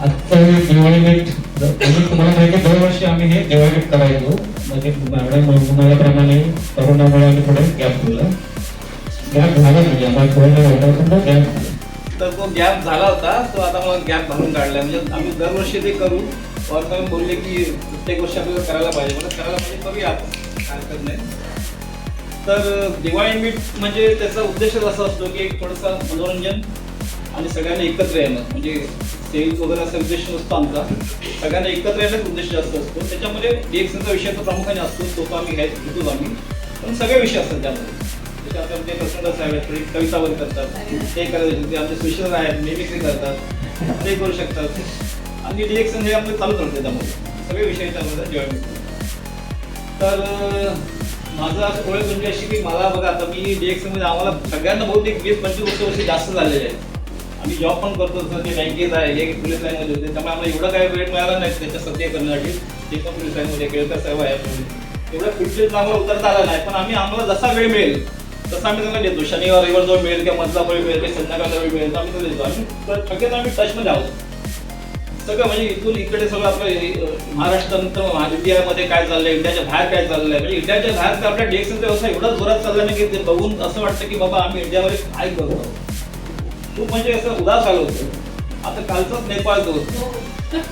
आता दिवाळी मीट तुम्हाला माहिती दरवर्षी आम्ही हे दिवाळी मीट करायचो. म्हणजे मॅडम म्हणाल्याप्रमाणे करोनामुळे आम्ही थोडं गॅप दिला. गॅप झाला म्हणजे आम्हाला थोडं गॅप. तर तो गॅप झाला होता, तो आता मला गॅप भरून काढला. म्हणजे आम्ही दरवर्षी ते करू. वरती बोलले की प्रत्येक वर्षी आपल्याला करायला पाहिजे. मला करायला पाहिजे, करूया आपण, काय हरकत नाही. तर दिवाळी मीट म्हणजे त्याचा उद्देशच असा असतो की एक थोडंसं मनोरंजन आणि सगळ्यांना एकत्र येणं. म्हणजे सेल्स वगैरे असा उद्देश नसतो आमचा, सगळ्यांना एकत्र येण्याचा उद्देश जास्त असतो. त्याच्यामध्ये DXNचा विषय तर प्रामुख्याने असतो, तो तो आम्ही घेतो आम्ही. पण सगळे विषय असतात त्यामध्ये. जसे आमचे प्रसंग साहेब कविता वगैरे करतात, ते करायचे. ते आमचे स्पेशल आहेत, मिमिक्री करतात, ते करू शकतात. आणि DXN हे आपलं चालूच राहते त्यामध्ये, सगळे विषय त्यामध्ये दिवाळी मीट. तर माझं असं ओळख म्हणजे अशी की मला बघा, आता मी DXN मध्ये आम्हाला सगळ्यांना बहुतेक 20-25 वर्ष जास्त झालेले आहेत. आम्ही जॉब पण करतो, ते बँकेत आहे, हे पोलीस लाईनमध्ये होते. त्यामुळे आम्हाला एवढं काही वेळ मिळाला नाही त्याच्या सत्य करण्यासाठी. ते पण पोलीस लाईनमध्ये केळकर साहेब आहे, एवढं फिटनेस आम्हाला उतरता आला नाही. पण आम्हाला जसा वेळ मिळेल तसं आम्ही त्यांना देतो. शनिवार रविवार जो मिळेल किंवा मधला वेळ मिळेल किंवा संध्याकाळचा वेळ मिळेल तर आम्ही तो देतो. आम्ही शक्यतो आम्ही टचमध्ये आहोत सगळं. म्हणजे इथून इकडे सगळं आपलं महाराष्ट्रानंतर इंडियामध्ये काय चाललंय, इंडियाच्या बाहेर काय चाललंय. म्हणजे इंडियाच्या बाहेर तर आपल्या DXNचा व्यवसाय एवढा जोरात चालला नाही की ते बघून असं वाटतं की बाबा आम्ही इंडियामध्ये काय करतो. खूप म्हणजे असं उदास आलं होतं. आता कालचाच नेपाळ तो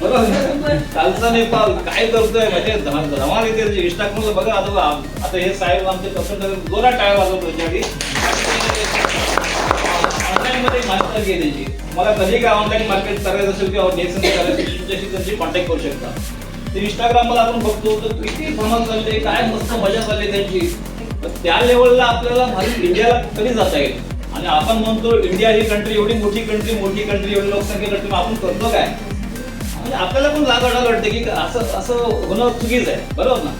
बरोबर, कालचा नेपाळ काय करतोय म्हणजे धमाल येते. इंस्टाग्रामला बघा आता हे साहेब आमचे पसंत जोरात टाळ्या वाजवतो त्याच्यासाठी. ऑनलाईन मध्ये माहिती घे त्याची. मला कधी काय ऑनलाईन मार्केट करायचं असेल किंवा DXN करायचं तुमच्याशी त्यांची कॉन्टॅक्ट करू शकता. ते इंस्टाग्रामला आपण बघतो तर किती धमाल चालले, काय मस्त मजा चालली त्यांची. त्या लेवलला आपल्याला भारत इंडियाला कधी जाता येईल. आणि आपण म्हणतो इंडिया ही कंट्री एवढी मोठी कंट्री एवढी लोकसंख्या कंट्री, आपण करतो काय. म्हणजे आपल्याला पण लाज वाटते की असं होणं चुकीचं आहे, बरोबर ना.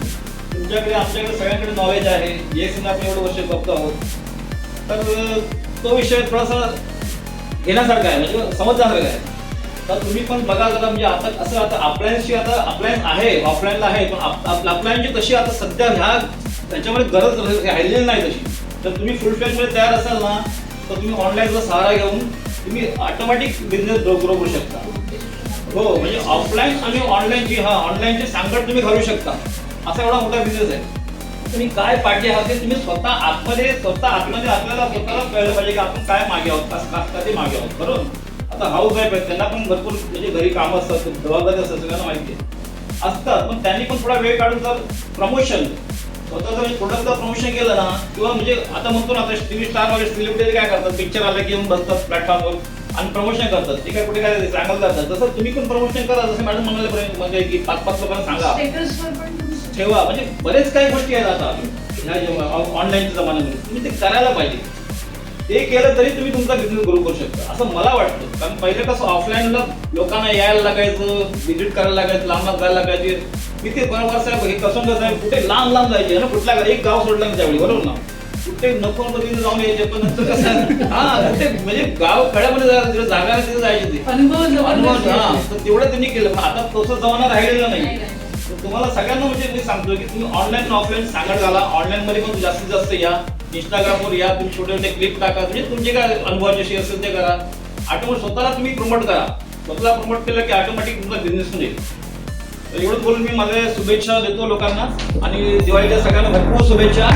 तुमच्याकडे आमच्याकडे सगळ्यांकडे नॉलेज आहे, DXN आपण एवढं वर्ष करतो आहोत. तर तो विषय थोडासा घेण्यासारखा आहे, म्हणजे समजण्यासारखा आहे. तर तुम्ही पण बघा जरा. म्हणजे आता अप्लायन्सची आता अप्लायन्स आहे, ऑफलाईनला आहे, पण अप्लायन्सची तशी आता सध्या त्याच्यामध्ये गरज राहिलेली नाही तशी. तर तुम्ही फुल फ्लेजमध्ये तयार असाल ना तर तुम्ही ऑनलाईनचा सहारा घेऊन तुम्ही ऑटोमॅटिक बिझनेस ग्रो करू शकता. हो, म्हणजे ऑफलाईन आणि ऑनलाईनची ऑनलाईनची सांगड तुम्ही घालू शकता. असा एवढा मोठा बिझनेस आहे. तुम्ही काय पाठी आहात ते तुम्ही स्वतः आतमध्ये आपल्याला स्वतःला कळलं पाहिजे की आपण काय मागे आहोत, ते मागे आहोत, बरोबर. आता हाऊस वाईफ आहेत, त्यांना पण भरपूर म्हणजे घरी कामं असतात, जबाबदारी असतात, सगळ्यांना माहिती असतात. पण त्यांनी पण थोडा वेळ काढून जर प्रमोशन स्वतःचं म्हणजे प्रोडक्टचं प्रमोशन केलं ना, किंवा म्हणजे आता म्हणतो ना आता TV स्टार वगैरे सेलिब्रिटी काय करतात, पिक्चर आले की येऊन बसतात प्लॅटफॉर्मवर आणि प्रमोशन करतात. ते काय कुठे काय सांगायला जातात. तसं तुम्ही पण प्रमोशन करा. जसं मॅडम म्हणाले म्हणजे की 5-5 लोकांना सांगा, ठेवा. म्हणजे बरेच काही गोष्टी आहेत आता ह्या ऑनलाईनच्या जमान्यामध्ये. तुम्ही ते करायला पाहिजे. ते केलं तरी तुम्ही तुमचा बिझनेस ग्रो करू शकता असं मला वाटतं. कारण पहिले कसं ऑफलाईनला लोकांना यायला लागायचं, व्हिजिट करायला लागायचं, लांब जायला लागायचे. मी ते बरोबर साहेब हे कसं साहेब कुठे लांब जायचे ना, कुठल्या एक गाव सोडलं ना त्यावेळी, बरोबर ना. कुठे नको तिथे जाऊन यायचे. पण नंतर कसं कुठे म्हणजे गाव खेड्यामध्ये जागा तिथे जायचे ते अनुभव. तर तेवढं त्यांनी केलं. पण आता तसं जमाना राहिलेला नाही. तुम्हाला सगळ्यांना म्हणजे मी सांगतो की तुम्ही ऑनलाईन आणि ऑफलाईन सांगड घाला. ऑनलाईन मध्ये पण जास्तीत जास्त या, इंस्टाग्रामवर या, तुम्ही छोटे छोटे क्लिप टाका. म्हणजे तुमचे काय अनुभवाचे शेअर असेल ते करा. ऑटोमॅटिक स्वतःला तुम्ही प्रमोट करा. स्वतःला प्रमोट केलं की ऑटोमॅटिक तुमचा बिझनेस होईल. एवढंच बोलून मी माझ्या शुभेच्छा देतो लोकांना आणि दिवाळीच्या सगळ्यांना भरपूर शुभेच्छा.